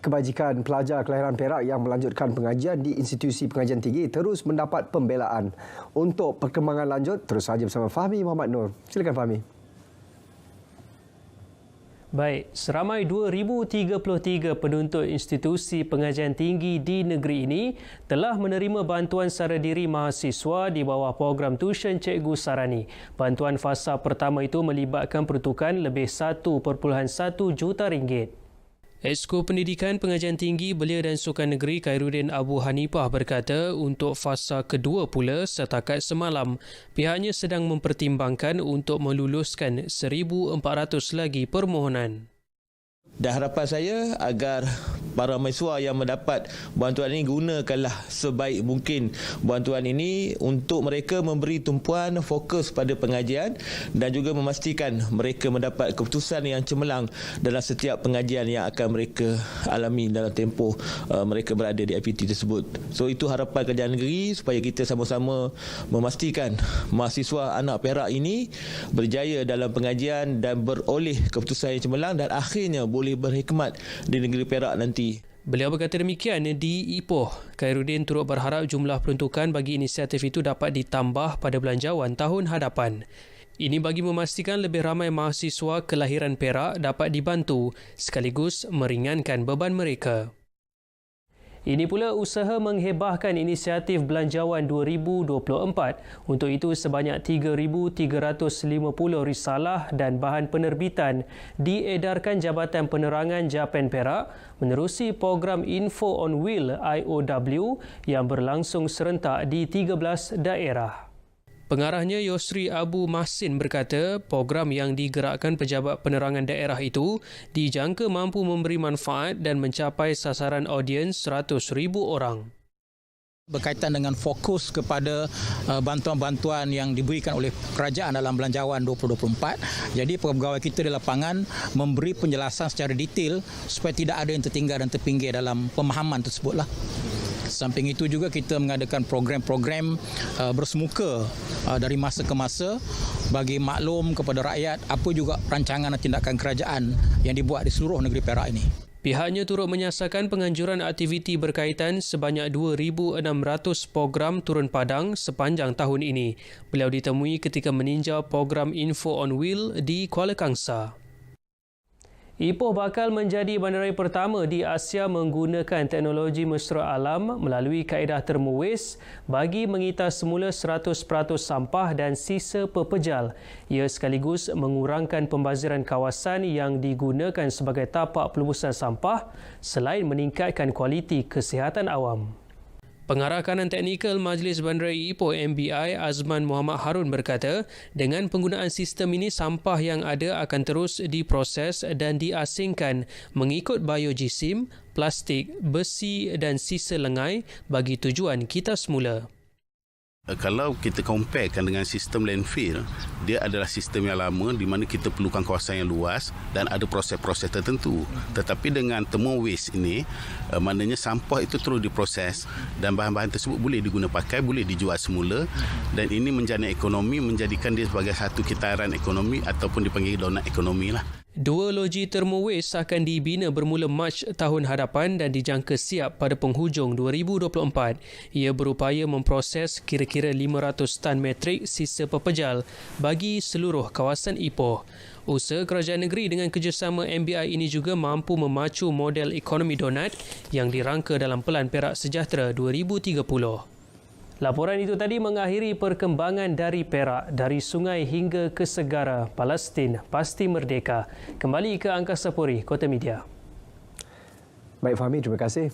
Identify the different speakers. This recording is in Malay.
Speaker 1: Kebajikan pelajar kelahiran Perak yang melanjutkan pengajian di institusi pengajian tinggi terus mendapat pembelaan. Untuk perkembangan lanjut, terus saja bersama Fahmi Muhammad Nur. Silakan Fahmi.
Speaker 2: Baik, seramai 2,033 penuntut institusi pengajian tinggi di negeri ini telah menerima bantuan sara diri mahasiswa di bawah program tuisyen Cikgu Sarani. Bantuan fasa pertama itu melibatkan peruntukan lebih 1.1 juta ringgit. Esko Pendidikan Pengajian Tinggi Belia dan Sukan Negeri Khairuddin Abu Hanifah berkata untuk fasa kedua pula setakat semalam, pihaknya sedang mempertimbangkan untuk meluluskan 1,400 lagi permohonan.
Speaker 3: Dan harapan saya agar para mahasiswa yang mendapat bantuan ini gunakanlah sebaik mungkin bantuan ini untuk mereka memberi tumpuan fokus pada pengajian dan juga memastikan mereka mendapat keputusan yang cemerlang dalam setiap pengajian yang akan mereka alami dalam tempoh mereka berada di IPT tersebut. So itu harapan kerajaan negeri supaya kita sama-sama memastikan mahasiswa anak Perak ini berjaya dalam pengajian dan beroleh keputusan yang cemerlang dan akhirnya boleh berhikmat di negeri Perak nanti.
Speaker 2: Beliau berkata demikian di Ipoh. Khairuddin turut berharap jumlah peruntukan bagi inisiatif itu dapat ditambah pada belanjawan tahun hadapan. Ini bagi memastikan lebih ramai mahasiswa kelahiran Perak dapat dibantu sekaligus meringankan beban mereka. Ini pula usaha menghebahkan inisiatif Belanjawan 2024. Untuk itu, sebanyak 3,350 risalah dan bahan penerbitan diedarkan Jabatan Penerangan Japan Perak menerusi program Info on Wheel IOW yang berlangsung serentak di 13 daerah. Pengarahnya Yosri Abu Mahsin berkata program yang digerakkan Pejabat Penerangan Daerah itu dijangka mampu memberi manfaat dan mencapai sasaran audiens 100,000 orang.
Speaker 4: Berkaitan dengan fokus kepada bantuan-bantuan yang diberikan oleh kerajaan dalam Belanjawan 2024. Jadi pegawai kita di lapangan memberi penjelasan secara detail supaya tidak ada yang tertinggal dan terpinggir dalam pemahaman tersebutlah. Samping itu juga kita mengadakan program-program bersemuka dari masa ke masa bagi maklum kepada rakyat apa juga rancangan dan tindakan kerajaan yang dibuat di seluruh negeri Perak ini.
Speaker 2: Pihaknya turut menyasarkan penganjuran aktiviti berkaitan sebanyak 2,600 program turun padang sepanjang tahun ini. Beliau ditemui ketika meninjau program Info on Wheel di Kuala Kangsar. Ipoh bakal menjadi bandaraya pertama di Asia menggunakan teknologi mesra alam melalui kaedah termowis bagi mengitar semula 100% sampah dan sisa pepejal. Ia sekaligus mengurangkan pembaziran kawasan yang digunakan sebagai tapak pelubusan sampah selain meningkatkan kualiti kesihatan awam. Pengarah Kanan Teknikal Majlis Bandaraya Ipoh MBI Azman Muhammad Harun berkata, dengan penggunaan sistem ini sampah yang ada akan terus diproses dan diasingkan mengikut biojisim, plastik, besi dan sisa lengai bagi tujuan kita semula.
Speaker 5: Kalau kita comparekan dengan sistem landfill, dia adalah sistem yang lama di mana kita perlukan kawasan yang luas dan ada proses-proses tertentu. Tetapi dengan thermo waste ini, maknanya sampah itu terus diproses dan bahan-bahan tersebut boleh diguna pakai, boleh dijual semula dan ini menjana ekonomi, menjadikan dia sebagai satu kitaran ekonomi ataupun dipanggil donat ekonomi lah.
Speaker 2: Dua loji termowis akan dibina bermula Mac tahun hadapan dan dijangka siap pada penghujung 2024. Ia berupaya memproses kira-kira 500 tan metrik sisa pepejal bagi seluruh kawasan Ipoh. Usaha kerajaan negeri dengan kerjasama MBI ini juga mampu memacu model ekonomi donat yang dirangka dalam Pelan Perak Sejahtera 2030. Laporan itu tadi mengakhiri perkembangan dari Perak, dari sungai hingga ke segara, Palestin pasti merdeka. Kembali ke Angkasa Puri, Kota Media.
Speaker 1: Baik Fahmi, terima kasih.